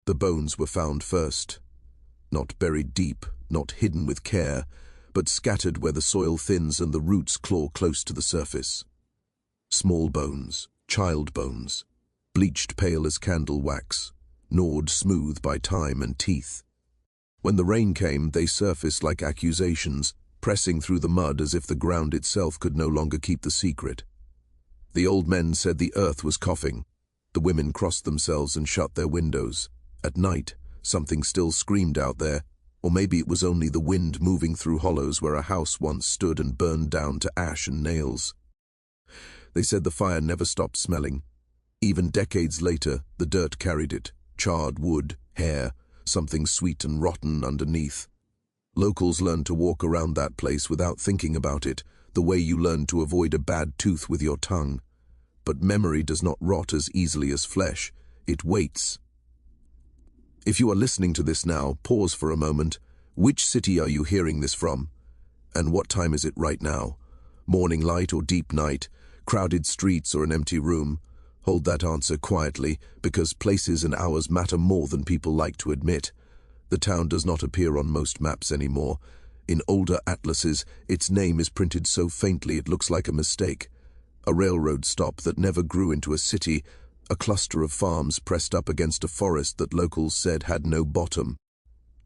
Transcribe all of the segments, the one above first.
The bones were found first, not buried deep, not hidden with care, but scattered where the soil thins and the roots claw close to the surface. Small bones, child bones, bleached pale as candle wax, gnawed smooth by time and teeth. When the rain came, they surfaced like accusations, pressing through the mud as if the ground itself could no longer keep the secret. The old men said the earth was coughing. The women crossed themselves and shut their windows. At night, something still screamed out there, or maybe it was only the wind moving through hollows where a house once stood and burned down to ash and nails. They said the fire never stopped smelling. Even decades later, the dirt carried it, charred wood, hair, something sweet and rotten underneath. Locals learned to walk around that place without thinking about it, the way you learn to avoid a bad tooth with your tongue. But memory does not rot as easily as flesh. It waits. If you are listening to this now, pause for a moment. Which city are you hearing this from? And what time is it right now? Morning light or deep night? Crowded streets or an empty room? Hold that answer quietly, because places and hours matter more than people like to admit. The town does not appear on most maps anymore. In older atlases, its name is printed so faintly it looks like a mistake. A railroad stop that never grew into a city, a cluster of farms pressed up against a forest that locals said had no bottom.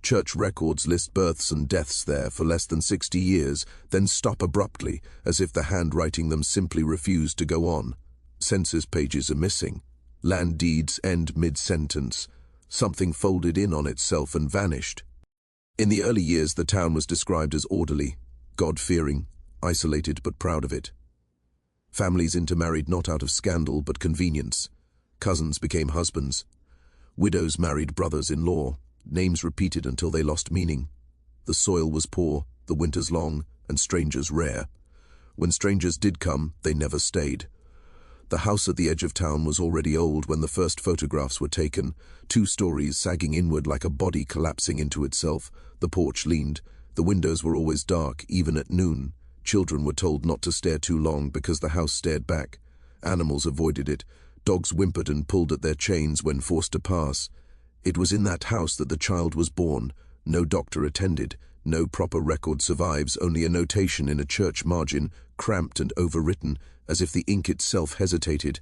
Church records list births and deaths there for less than 60 years, then stop abruptly, as if the handwriting them simply refused to go on. Census pages are missing. Land deeds end mid-sentence. Something folded in on itself and vanished. In the early years, the town was described as orderly, God-fearing, isolated but proud of it. Families intermarried not out of scandal but convenience. Cousins became husbands. Widows married brothers-in-law, names repeated until they lost meaning. The soil was poor, the winters long, and strangers rare. When strangers did come, they never stayed. The house at the edge of town was already old when the first photographs were taken, 2 stories sagging inward like a body collapsing into itself. The porch leaned. The windows were always dark, even at noon. Children were told not to stare too long because the house stared back. Animals avoided it. Dogs whimpered and pulled at their chains when forced to pass. It was in that house that the child was born. No doctor attended. No proper record survives, only a notation in a church margin, cramped and overwritten, as if the ink itself hesitated.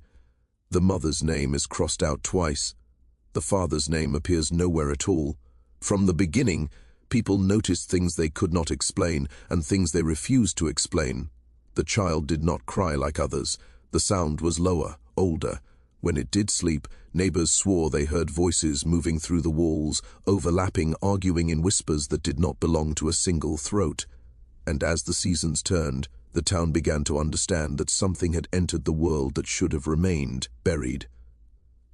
The mother's name is crossed out twice. The father's name appears nowhere at all. From the beginning, people noticed things they could not explain and things they refused to explain. The child did not cry like others. The sound was lower, older. When it did sleep, neighbors swore they heard voices moving through the walls, overlapping, arguing in whispers that did not belong to a single throat. And as the seasons turned, the town began to understand that something had entered the world that should have remained buried.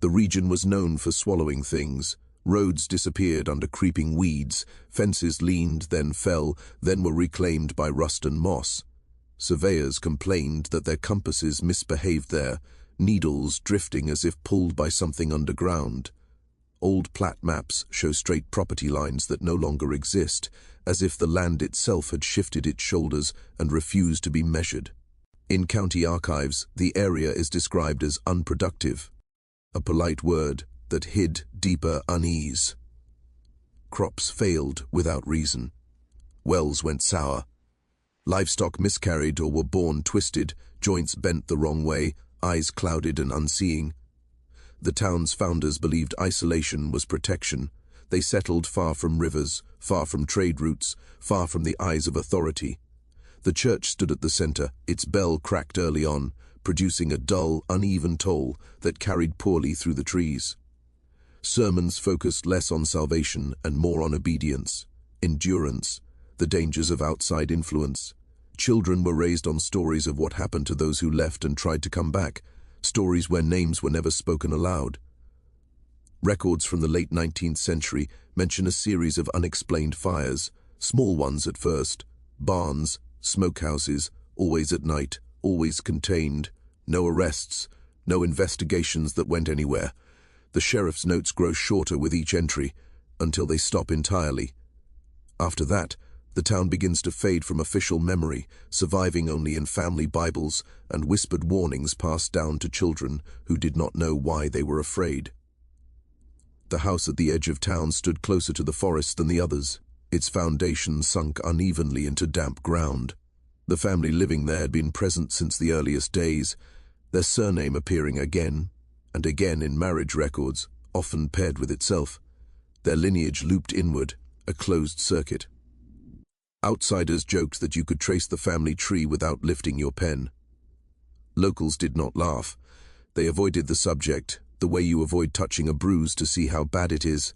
The region was known for swallowing things. Roads disappeared under creeping weeds, fences leaned, then fell, then were reclaimed by rust and moss. Surveyors complained that their compasses misbehaved there, needles drifting as if pulled by something underground. Old plat maps show straight property lines that no longer exist, as if the land itself had shifted its shoulders and refused to be measured. In county archives, the area is described as unproductive, a polite word that hid deeper unease. Crops failed without reason. Wells went sour. Livestock miscarried or were born twisted, joints bent the wrong way, eyes clouded and unseeing. The town's founders believed isolation was protection. They settled far from rivers, far from trade routes, far from the eyes of authority. The church stood at the center, its bell cracked early on, producing a dull, uneven toll that carried poorly through the trees. Sermons focused less on salvation and more on obedience, endurance, the dangers of outside influence. Children were raised on stories of what happened to those who left and tried to come back, stories where names were never spoken aloud. Records from the late 19th century mention a series of unexplained fires, small ones at first, barns, smokehouses, always at night, always contained, no arrests, no investigations that went anywhere. The sheriff's notes grow shorter with each entry, until they stop entirely. After that, the town begins to fade from official memory, surviving only in family Bibles and whispered warnings passed down to children who did not know why they were afraid. The house at the edge of town stood closer to the forest than the others. Its foundation sunk unevenly into damp ground. The family living there had been present since the earliest days, their surname appearing again and again in marriage records, often paired with itself. Their lineage looped inward, a closed circuit. Outsiders joked that you could trace the family tree without lifting your pen. Locals did not laugh. They avoided the subject, the way you avoid touching a bruise to see how bad it is.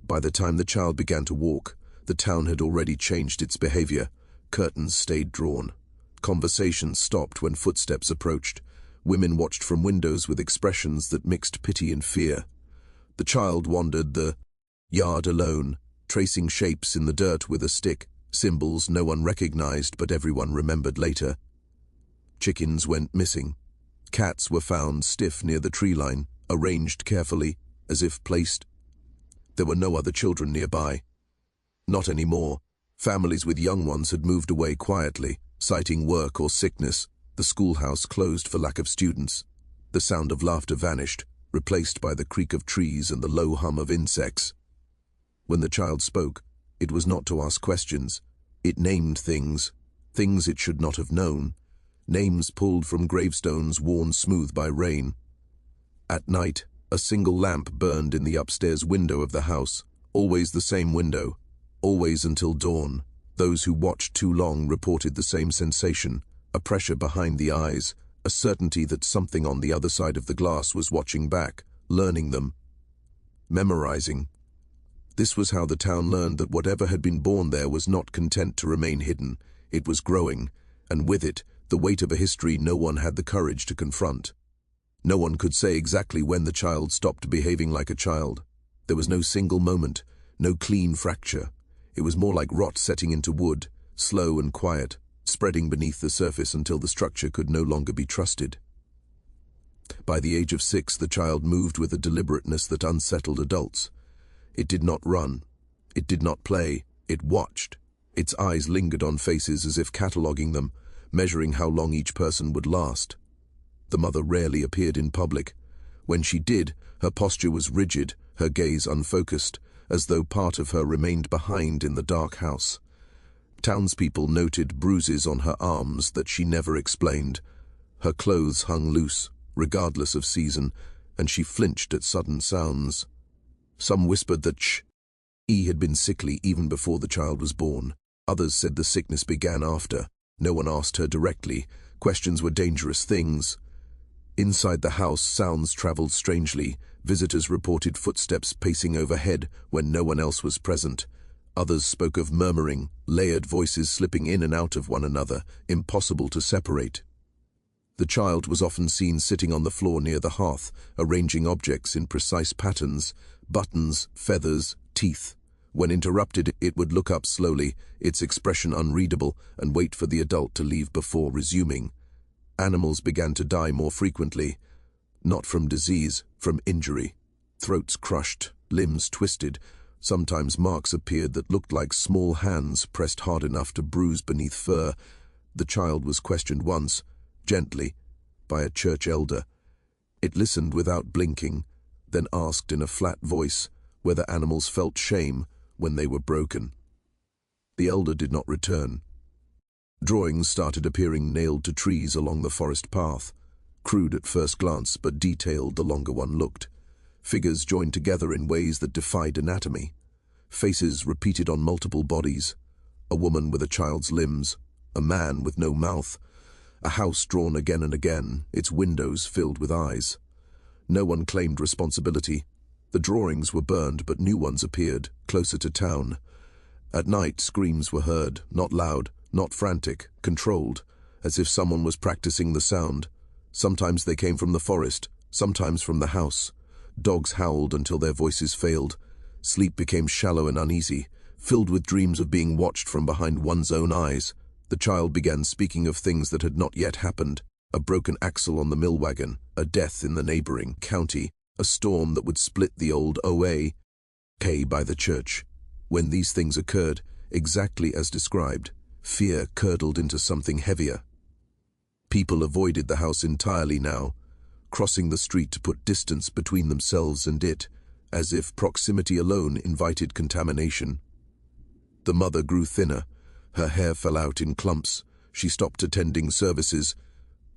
By the time the child began to walk, the town had already changed its behavior. Curtains stayed drawn. Conversations stopped when footsteps approached. Women watched from windows with expressions that mixed pity and fear. The child wandered the yard alone, tracing shapes in the dirt with a stick, symbols no one recognized but everyone remembered later. Chickens went missing. Cats were found stiff near the tree line, arranged carefully, as if placed. There were no other children nearby. Not anymore. Families with young ones had moved away quietly, citing work or sickness. The schoolhouse closed for lack of students. The sound of laughter vanished, replaced by the creak of trees and the low hum of insects. When the child spoke, it was not to ask questions. It named things, things it should not have known, names pulled from gravestones worn smooth by rain. At night, a single lamp burned in the upstairs window of the house, always the same window, always until dawn. Those who watched too long reported the same sensation, a pressure behind the eyes, a certainty that something on the other side of the glass was watching back, learning them, memorizing. This was how the town learned that whatever had been born there was not content to remain hidden. It was growing, and with it, the weight of a history no one had the courage to confront. No one could say exactly when the child stopped behaving like a child. There was no single moment, no clean fracture. It was more like rot setting into wood, slow and quiet, spreading beneath the surface until the structure could no longer be trusted. By the age of 6, the child moved with a deliberateness that unsettled adults. It did not run. It did not play. It watched. Its eyes lingered on faces as if cataloguing them, measuring how long each person would last. The mother rarely appeared in public. When she did, her posture was rigid, her gaze unfocused, as though part of her remained behind in the dark house. Townspeople noted bruises on her arms that she never explained. Her clothes hung loose, regardless of season, and she flinched at sudden sounds. Some whispered that she had been sickly even before the child was born. Others said the sickness began after. No one asked her directly. Questions were dangerous things. Inside the house, sounds traveled strangely. Visitors reported footsteps pacing overhead when no one else was present. Others spoke of murmuring, layered voices slipping in and out of one another, impossible to separate. The child was often seen sitting on the floor near the hearth, arranging objects in precise patterns, buttons, feathers, teeth. When interrupted, it would look up slowly, its expression unreadable, and wait for the adult to leave before resuming. Animals began to die more frequently, not from disease, from injury. Throats crushed, limbs twisted. Sometimes marks appeared that looked like small hands pressed hard enough to bruise beneath fur. The child was questioned once, gently, by a church elder. It listened without blinking, then asked in a flat voice whether animals felt shame when they were broken. The elder did not return. Drawings started appearing nailed to trees along the forest path, crude at first glance but detailed the longer one looked. Figures joined together in ways that defied anatomy. Faces repeated on multiple bodies. A woman with a child's limbs, a man with no mouth, a house drawn again and again, its windows filled with eyes. No one claimed responsibility. The drawings were burned, but new ones appeared, closer to town. At night, screams were heard, not loud, not frantic, controlled, as if someone was practicing the sound. Sometimes they came from the forest, sometimes from the house. Dogs howled until their voices failed. Sleep became shallow and uneasy, filled with dreams of being watched from behind one's own eyes. The child began speaking of things that had not yet happened: a broken axle on the mill wagon, a death in the neighboring county, a storm that would split the old WWII by the church. When these things occurred, exactly as described, fear curdled into something heavier. People avoided the house entirely now, crossing the street to put distance between themselves and it. as if proximity alone invited contamination. The mother grew thinner. Her hair fell out in clumps. She stopped attending services.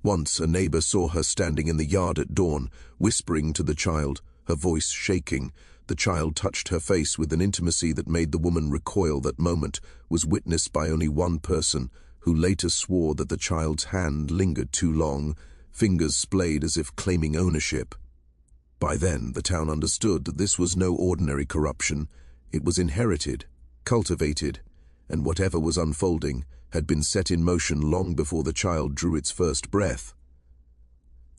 Once a neighbor saw her standing in the yard at dawn, whispering to the child, her voice shaking. The child touched her face with an intimacy that made the woman recoil. That moment was witnessed by only one person, who later swore that the child's hand lingered too long, fingers splayed as if claiming ownership. By then, the town understood that this was no ordinary corruption. It was inherited, cultivated, and whatever was unfolding had been set in motion long before the child drew its first breath.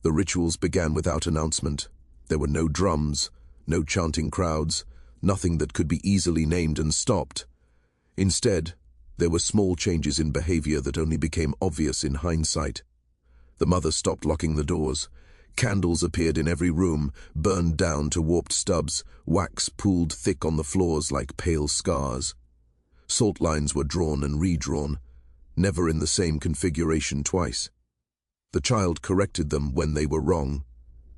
The rituals began without announcement. There were no drums, no chanting crowds, nothing that could be easily named and stopped. Instead, there were small changes in behavior that only became obvious in hindsight. The mother stopped locking the doors. Candles appeared in every room, burned down to warped stubs, wax pooled thick on the floors like pale scars. Salt lines were drawn and redrawn, never in the same configuration twice. The child corrected them when they were wrong.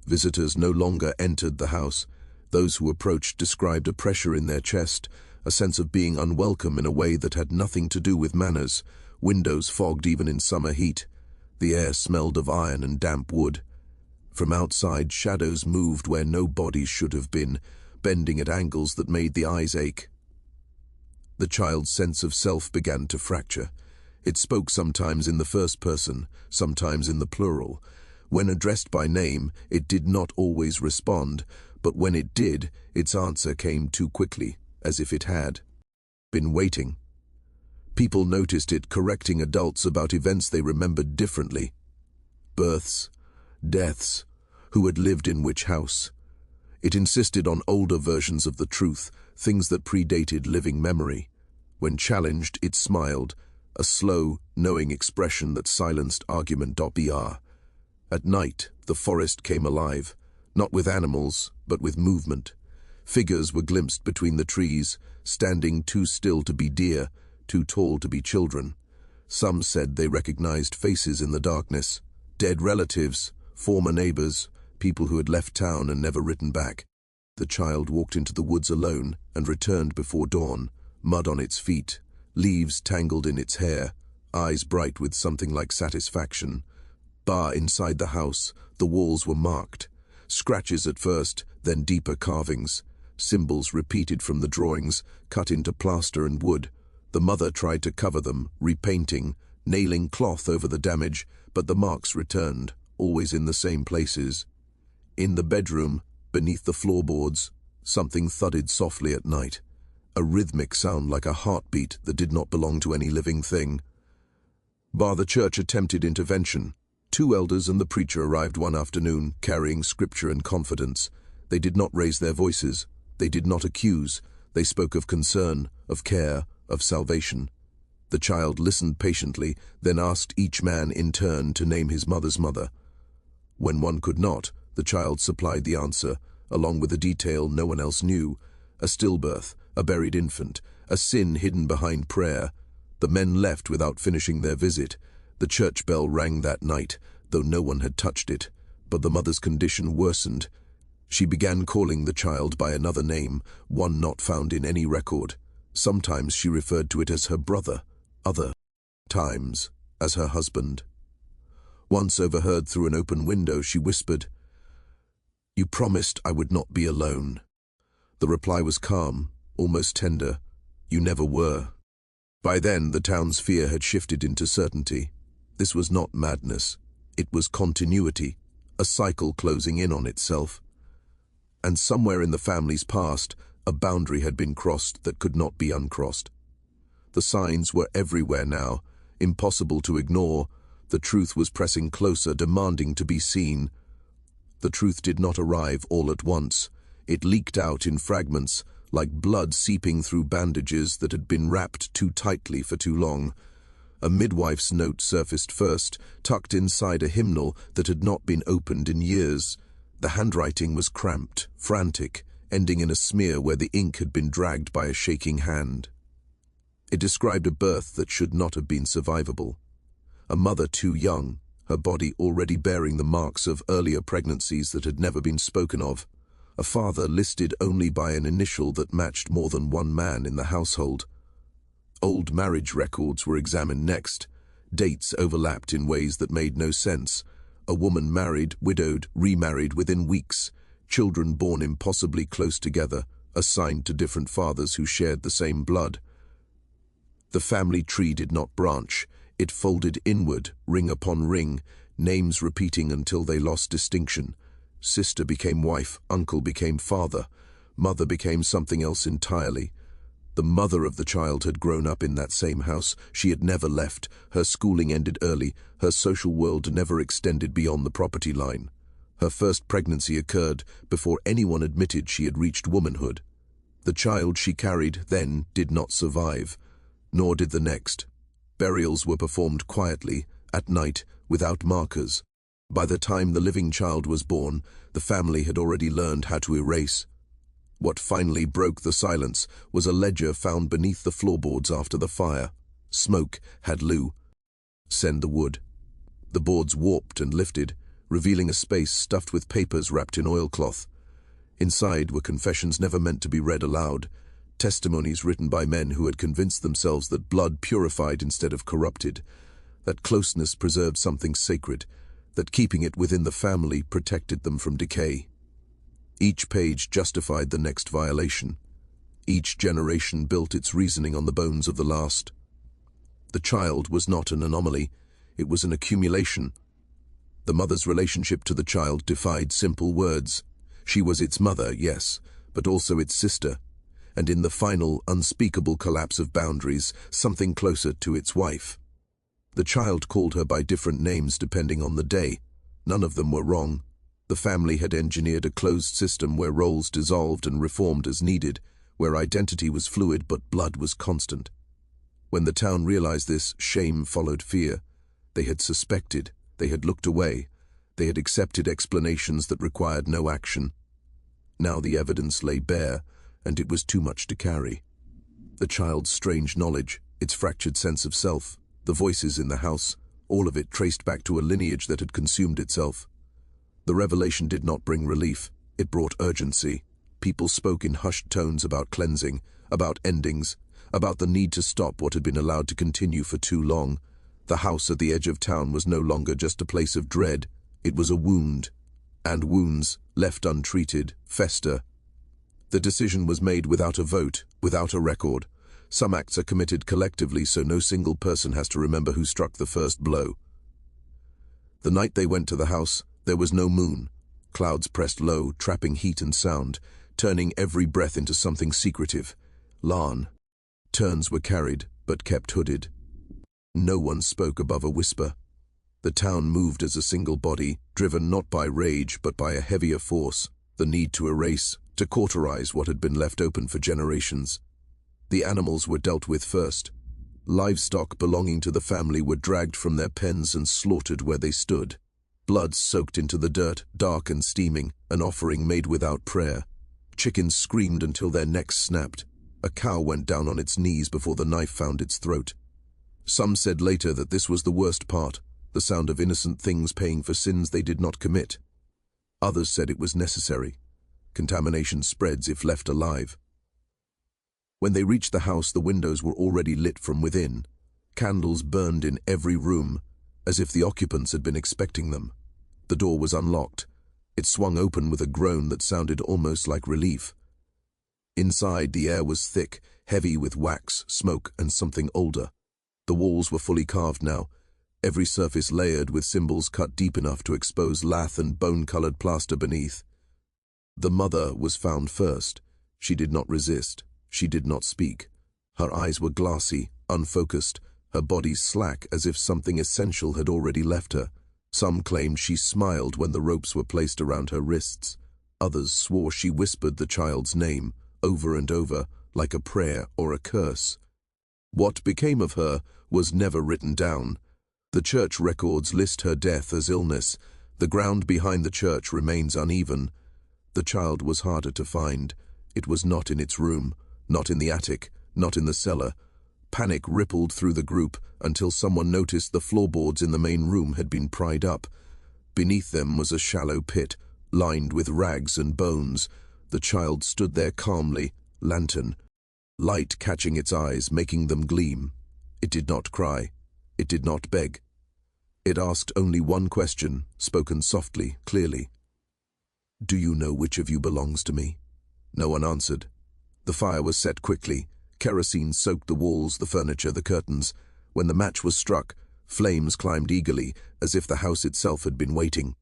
Visitors no longer entered the house. Those who approached described a pressure in their chest, a sense of being unwelcome in a way that had nothing to do with manners. Windows fogged even in summer heat. The air smelled of iron and damp wood. From outside, shadows moved where no bodies should have been, bending at angles that made the eyes ache. The child's sense of self began to fracture. It spoke sometimes in the first person, sometimes in the plural. When addressed by name, it did not always respond, but when it did, its answer came too quickly, as if it had been waiting. People noticed it correcting adults about events they remembered differently. Births, deaths, who had lived in which house. It insisted on older versions of the truth, things that predated living memory. When challenged, it smiled, a slow, knowing expression that silenced argument. At night, the forest came alive, not with animals, but with movement. Figures were glimpsed between the trees, standing too still to be deer, too tall to be children. Some said they recognized faces in the darkness, dead relatives, former neighbors, people who had left town and never written back. The child walked into the woods alone and returned before dawn, mud on its feet, leaves tangled in its hair, eyes bright with something like satisfaction. Inside the house, the walls were marked. Scratches at first, then deeper carvings. Symbols repeated from the drawings, cut into plaster and wood. The mother tried to cover them, repainting, nailing cloth over the damage, but the marks returned, always in the same places. In the bedroom, beneath the floorboards, something thudded softly at night. A rhythmic sound like a heartbeat that did not belong to any living thing. The church attempted intervention. 2 elders and the preacher arrived one afternoon, carrying scripture and confidence. They did not raise their voices. They did not accuse. They spoke of concern, of care, of salvation. The child listened patiently, then asked each man in turn to name his mother's mother. When one could not, the child supplied the answer, along with a detail no one else knew: a stillbirth, a buried infant, a sin hidden behind prayer. The men left without finishing their visit. The church bell rang that night, though no one had touched it, but the mother's condition worsened. She began calling the child by another name, one not found in any record. Sometimes she referred to it as her brother, other times as her husband. Once overheard through an open window, she whispered, "You promised I would not be alone." The reply was calm, almost tender. "You never were." By then, the town's fear had shifted into certainty. This was not madness. It was continuity, a cycle closing in on itself. And somewhere in the family's past, a boundary had been crossed that could not be uncrossed. The signs were everywhere now, impossible to ignore. The truth was pressing closer, demanding to be seen. The truth did not arrive all at once. It leaked out in fragments, like blood seeping through bandages that had been wrapped too tightly for too long. A midwife's note surfaced first, tucked inside a hymnal that had not been opened in years. The handwriting was cramped, frantic, ending in a smear where the ink had been dragged by a shaking hand. It described a birth that should not have been survivable. A mother too young, her body already bearing the marks of earlier pregnancies that had never been spoken of. a father listed only by an initial that matched more than one man in the household. Old marriage records were examined next. Dates overlapped in ways that made no sense. A woman married, widowed, remarried within weeks. Children born impossibly close together, assigned to different fathers who shared the same blood. The family tree did not branch. It folded inward, ring upon ring, names repeating until they lost distinction. Sister became wife, uncle became father, mother became something else entirely. The mother of the child had grown up in that same house. She had never left. Her schooling ended early. Her social world never extended beyond the property line. Her first pregnancy occurred before anyone admitted she had reached womanhood. The child she carried then did not survive, nor did the next. Burials were performed quietly, at night, without markers. By the time the living child was born, the family had already learned how to erase. What finally broke the silence was a ledger found beneath the floorboards after the fire. Smoke had Lou send the wood. The boards warped and lifted, revealing a space stuffed with papers wrapped in oilcloth. Inside were confessions never meant to be read aloud, testimonies written by men who had convinced themselves that blood purified instead of corrupted, that closeness preserved something sacred, that keeping it within the family protected them from decay. Each page justified the next violation. Each generation built its reasoning on the bones of the last. The child was not an anomaly, it was an accumulation. The mother's relationship to the child defied simple words. She was its mother, yes, but also its sister, and in the final, unspeakable collapse of boundaries, something closer to its wife. The child called her by different names depending on the day. None of them were wrong. The family had engineered a closed system where roles dissolved and reformed as needed, where identity was fluid but blood was constant. When the town realized this, shame followed fear. They had suspected, they had looked away, they had accepted explanations that required no action. Now the evidence lay bare, and it was too much to carry. The child's strange knowledge, its fractured sense of self, the voices in the house, all of it traced back to a lineage that had consumed itself. The revelation did not bring relief, it brought urgency. People spoke in hushed tones about cleansing, about endings, about the need to stop what had been allowed to continue for too long. The house at the edge of town was no longer just a place of dread, it was a wound. And wounds, left untreated, fester. The decision was made without a vote, without a record. Some acts are committed collectively so no single person has to remember who struck the first blow. The night they went to the house, there was no moon. Clouds pressed low, trapping heat and sound, turning every breath into something secretive. Lan. Turns were carried, but kept hooded. No one spoke above a whisper. The town moved as a single body, driven not by rage but by a heavier force, the need to erase, to cauterize what had been left open for generations. The animals were dealt with first. Livestock belonging to the family were dragged from their pens and slaughtered where they stood. Blood soaked into the dirt, dark and steaming, an offering made without prayer. Chickens screamed until their necks snapped. A cow went down on its knees before the knife found its throat. Some said later that this was the worst part, the sound of innocent things paying for sins they did not commit. Others said it was necessary. Contamination spreads if left alive. When they reached the house, the windows were already lit from within. Candles burned in every room, as if the occupants had been expecting them. The door was unlocked. It swung open with a groan that sounded almost like relief. Inside, the air was thick, heavy with wax, smoke, and something older. The walls were fully carved now, every surface layered with symbols cut deep enough to expose lath and bone-colored plaster beneath. The mother was found first. She did not resist. She did not speak. Her eyes were glassy, unfocused, her body slack as if something essential had already left her. Some claimed she smiled when the ropes were placed around her wrists. Others swore she whispered the child's name, over and over, like a prayer or a curse. What became of her was never written down. The church records list her death as illness. The ground behind the church remains uneven. The child was harder to find. It was not in its room, not in the attic, not in the cellar. Panic rippled through the group until someone noticed the floorboards in the main room had been pried up. Beneath them was a shallow pit, lined with rags and bones, The child stood there calmly, lantern, light catching its eyes, making them gleam. It did not cry. It did not beg. It asked only one question, spoken softly, clearly. "Do you know which of you belongs to me?" No one answered. The fire was set quickly. Kerosene soaked the walls, the furniture, the curtains. When the match was struck, flames climbed eagerly, as if the house itself had been waiting.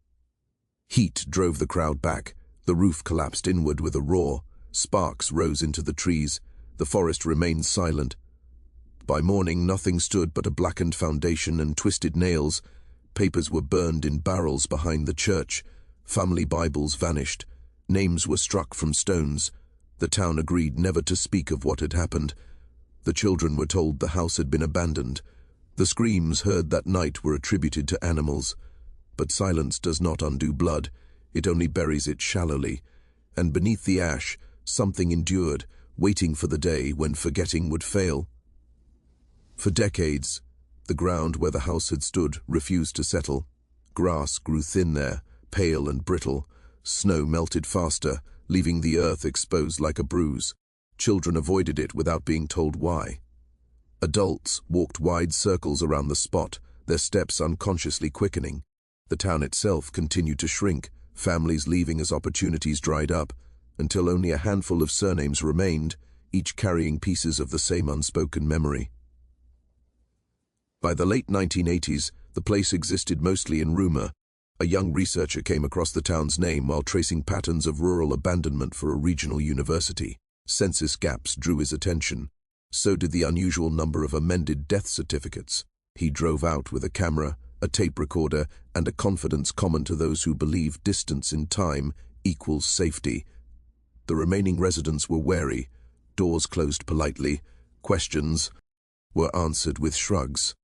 Heat drove the crowd back. The roof collapsed inward with a roar. Sparks rose into the trees. The forest remained silent. By morning, nothing stood but a blackened foundation and twisted nails. Papers were burned in barrels behind the church. Family Bibles vanished. Names were struck from stones. The town agreed never to speak of what had happened. The children were told the house had been abandoned. The screams heard that night were attributed to animals. But silence does not undo blood. It only buries it shallowly. And beneath the ash, something endured, waiting for the day when forgetting would fail. For decades, the ground where the house had stood refused to settle. Grass grew thin there, pale and brittle. Snow melted faster, leaving the earth exposed like a bruise. Children avoided it without being told why. Adults walked wide circles around the spot, their steps unconsciously quickening. The town itself continued to shrink, families leaving as opportunities dried up, until only a handful of surnames remained, each carrying pieces of the same unspoken memory. By the late 1980s, the place existed mostly in rumor. A young researcher came across the town's name while tracing patterns of rural abandonment for a regional university. Census gaps drew his attention. So did the unusual number of amended death certificates. He drove out with a camera, a tape recorder, and a confidence common to those who believe distance in time equals safety. The remaining residents were wary. Doors closed politely. Questions were answered with shrugs.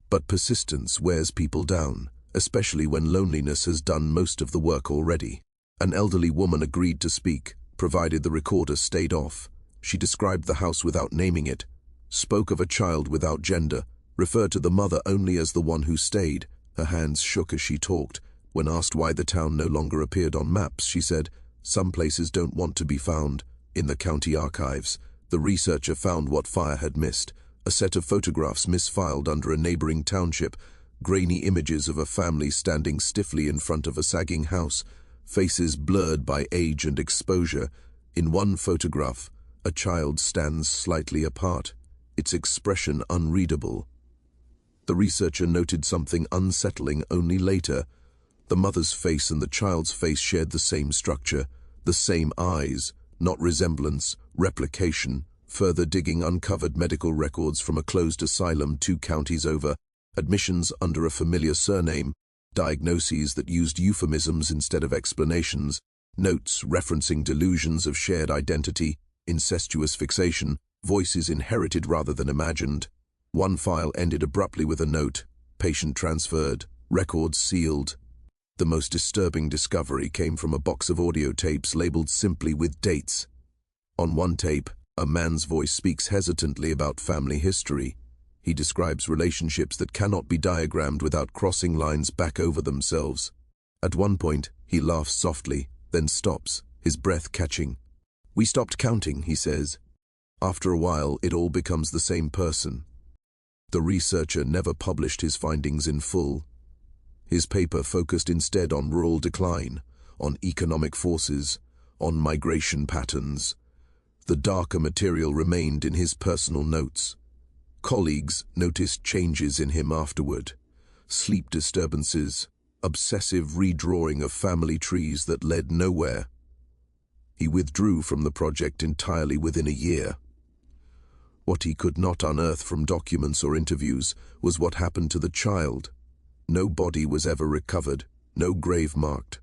But persistence wears people down, especially when loneliness has done most of the work already. An elderly woman agreed to speak, provided the recorder stayed off. She described the house without naming it, spoke of a child without gender, referred to the mother only as the one who stayed. Her hands shook as she talked. When asked why the town no longer appeared on maps, she said, "Some places don't want to be found." In the county archives, the researcher found what fire had missed: a set of photographs misfiled under a neighboring township, grainy images of a family standing stiffly in front of a sagging house, faces blurred by age and exposure. In one photograph, a child stands slightly apart, its expression unreadable. The researcher noted something unsettling only later. The mother's face and the child's face shared the same structure, the same eyes, not resemblance, replication. Further digging uncovered medical records from a closed asylum 2 counties over, admissions under a familiar surname, diagnoses that used euphemisms instead of explanations, notes referencing delusions of shared identity, incestuous fixation, voices inherited rather than imagined. One file ended abruptly with a note: patient transferred, records sealed. The most disturbing discovery came from a box of audio tapes labeled simply with dates. On one tape, a man's voice speaks hesitantly about family history. He describes relationships that cannot be diagrammed without crossing lines back over themselves. At one point, he laughs softly, then stops, his breath catching. "We stopped counting," he says. After a while, it all becomes the same person. The researcher never published his findings in full. His paper focused instead on rural decline, on economic forces, on migration patterns. The darker material remained in his personal notes. Colleagues noticed changes in him afterward: sleep disturbances, obsessive redrawing of family trees that led nowhere. He withdrew from the project entirely within a year. What he could not unearth from documents or interviews was what happened to the child. No body was ever recovered, no grave marked.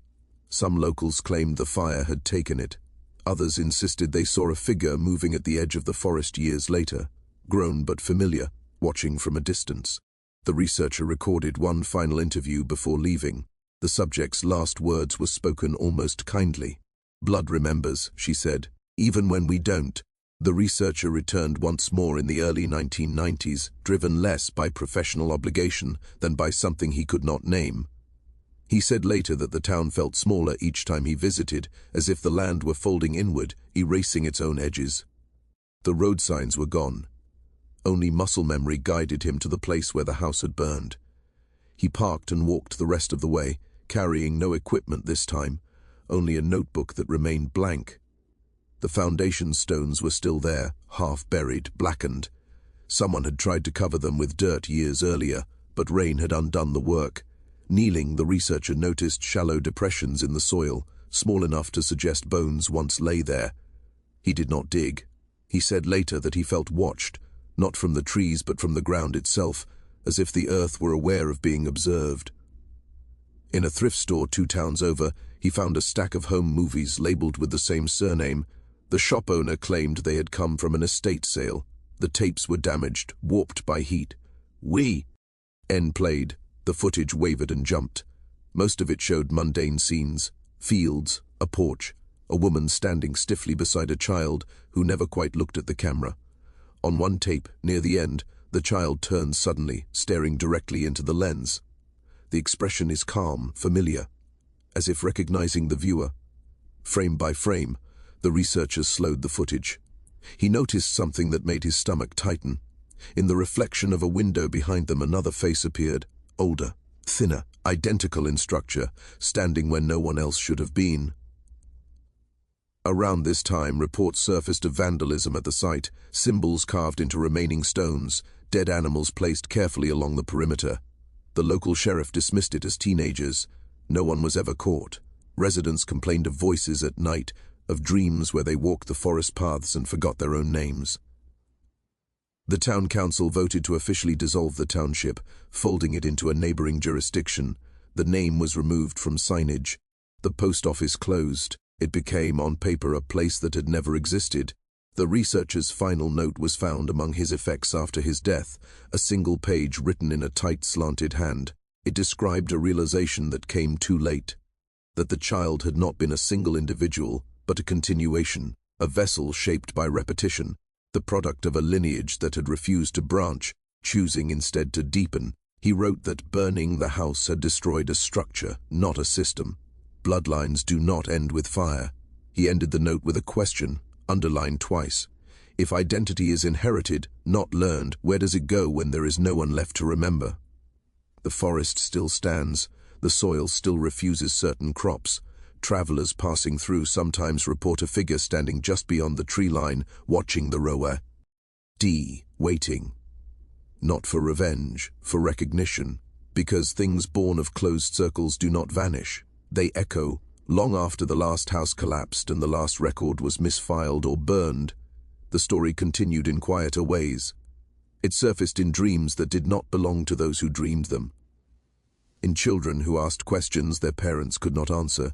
Some locals claimed the fire had taken it. Others insisted they saw a figure moving at the edge of the forest years later, grown but familiar, watching from a distance. The researcher recorded one final interview before leaving. The subject's last words were spoken almost kindly. "Blood remembers," she said, "even when we don't." The researcher returned once more in the early 1990s, driven less by professional obligation than by something he could not name. He said later that the town felt smaller each time he visited, as if the land were folding inward, erasing its own edges. The road signs were gone. Only muscle memory guided him to the place where the house had burned. He parked and walked the rest of the way, carrying no equipment this time, only a notebook that remained blank. The foundation stones were still there, half buried, blackened. Someone had tried to cover them with dirt years earlier, but rain had undone the work. Kneeling, the researcher noticed shallow depressions in the soil, small enough to suggest bones once lay there. He did not dig. He said later that he felt watched, not from the trees but from the ground itself, as if the earth were aware of being observed. In a thrift store 2 towns over, he found a stack of home movies labeled with the same surname. The shop owner claimed they had come from an estate sale. The tapes were damaged, warped by heat. "We!" N played. The footage wavered and jumped. Most of it showed mundane scenes, fields, a porch, a woman standing stiffly beside a child who never quite looked at the camera. On one tape, near the end, the child turns suddenly, staring directly into the lens. The expression is calm, familiar, as if recognizing the viewer. Frame by frame, the researchers slowed the footage. He noticed something that made his stomach tighten. In the reflection of a window behind them, another face appeared, older, thinner, identical in structure, standing where no one else should have been. Around this time, reports surfaced of vandalism at the site, symbols carved into remaining stones, dead animals placed carefully along the perimeter. The local sheriff dismissed it as teenagers. No one was ever caught. Residents complained of voices at night, of dreams where they walked the forest paths and forgot their own names. The town council voted to officially dissolve the township, folding it into a neighboring jurisdiction. The name was removed from signage. The post office closed. It became, on paper, a place that had never existed. The researcher's final note was found among his effects after his death, a single page written in a tight, slanted hand. It described a realization that came too late, that the child had not been a single individual, but a continuation, a vessel shaped by repetition, the product of a lineage that had refused to branch, choosing instead to deepen. He wrote that burning the house had destroyed a structure, not a system. Bloodlines do not end with fire. He ended the note with a question, underlined twice. If identity is inherited, not learned, where does it go when there is no one left to remember? The forest still stands. The soil still refuses certain crops. Travelers passing through sometimes report a figure standing just beyond the tree line, watching the rower. Waiting. Not for revenge, for recognition, because things born of closed circles do not vanish. They echo, long after the last house collapsed and the last record was misfiled or burned. The story continued in quieter ways. It surfaced in dreams that did not belong to those who dreamed them. In children who asked questions their parents could not answer.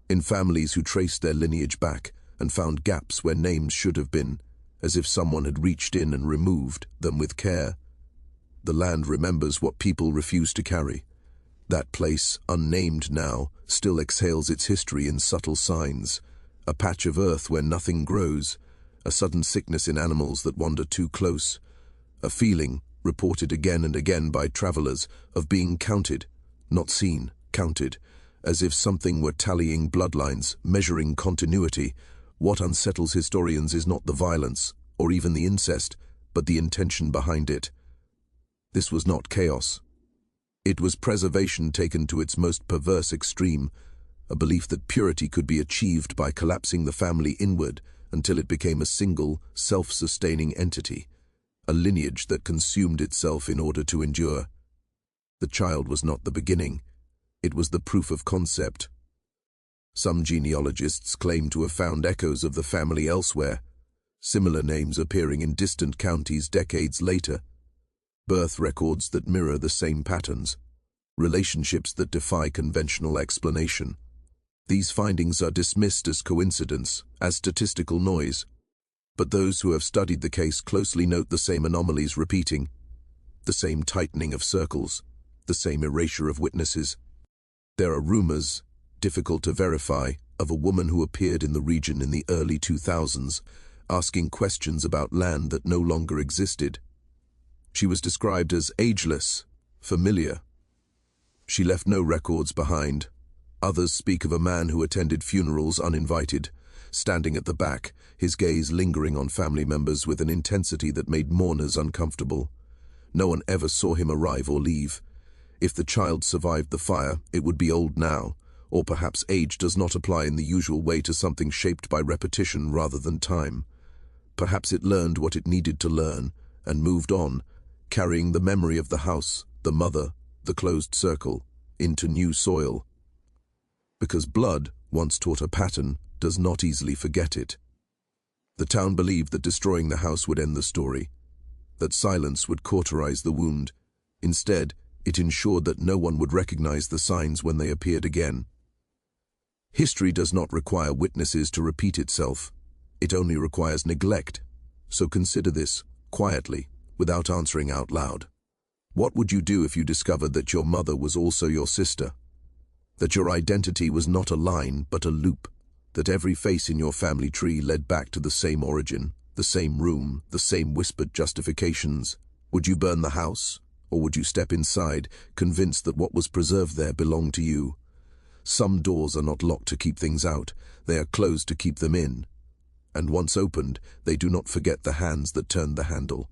In families who traced their lineage back and found gaps where names should have been, as if someone had reached in and removed them with care. The land remembers what people refuse to carry. That place, unnamed now, still exhales its history in subtle signs. A patch of earth where nothing grows, a sudden sickness in animals that wander too close, a feeling, reported again and again by travelers, of being counted, not seen, counted, as if something were tallying bloodlines, measuring continuity. What unsettles historians is not the violence, or even the incest, but the intention behind it. This was not chaos. It was preservation taken to its most perverse extreme, a belief that purity could be achieved by collapsing the family inward until it became a single, self-sustaining entity, a lineage that consumed itself in order to endure. The child was not the beginning. It was the proof of concept. Some genealogists claim to have found echoes of the family elsewhere, similar names appearing in distant counties decades later. Birth records that mirror the same patterns, relationships that defy conventional explanation. These findings are dismissed as coincidence, as statistical noise, but those who have studied the case closely note the same anomalies repeating, the same tightening of circles, the same erasure of witnesses. There are rumors, difficult to verify, of a woman who appeared in the region in the early 2000s, asking questions about land that no longer existed. She was described as ageless, familiar. She left no records behind. Others speak of a man who attended funerals uninvited, standing at the back, his gaze lingering on family members with an intensity that made mourners uncomfortable. No one ever saw him arrive or leave. If the child survived the fire, it would be old now, or perhaps age does not apply in the usual way to something shaped by repetition rather than time. Perhaps it learned what it needed to learn and moved on, carrying the memory of the house, the mother, the closed circle, into new soil. Because blood, once taught a pattern, does not easily forget it. The town believed that destroying the house would end the story, that silence would cauterize the wound. Instead, it ensured that no one would recognize the signs when they appeared again. History does not require witnesses to repeat itself. It only requires neglect. So consider this, quietly, without answering out loud. What would you do if you discovered that your mother was also your sister? That your identity was not a line, but a loop? That every face in your family tree led back to the same origin, the same room, the same whispered justifications? Would you burn the house? Or would you step inside, convinced that what was preserved there belonged to you? Some doors are not locked to keep things out, they are closed to keep them in. And once opened, they do not forget the hands that turned the handle.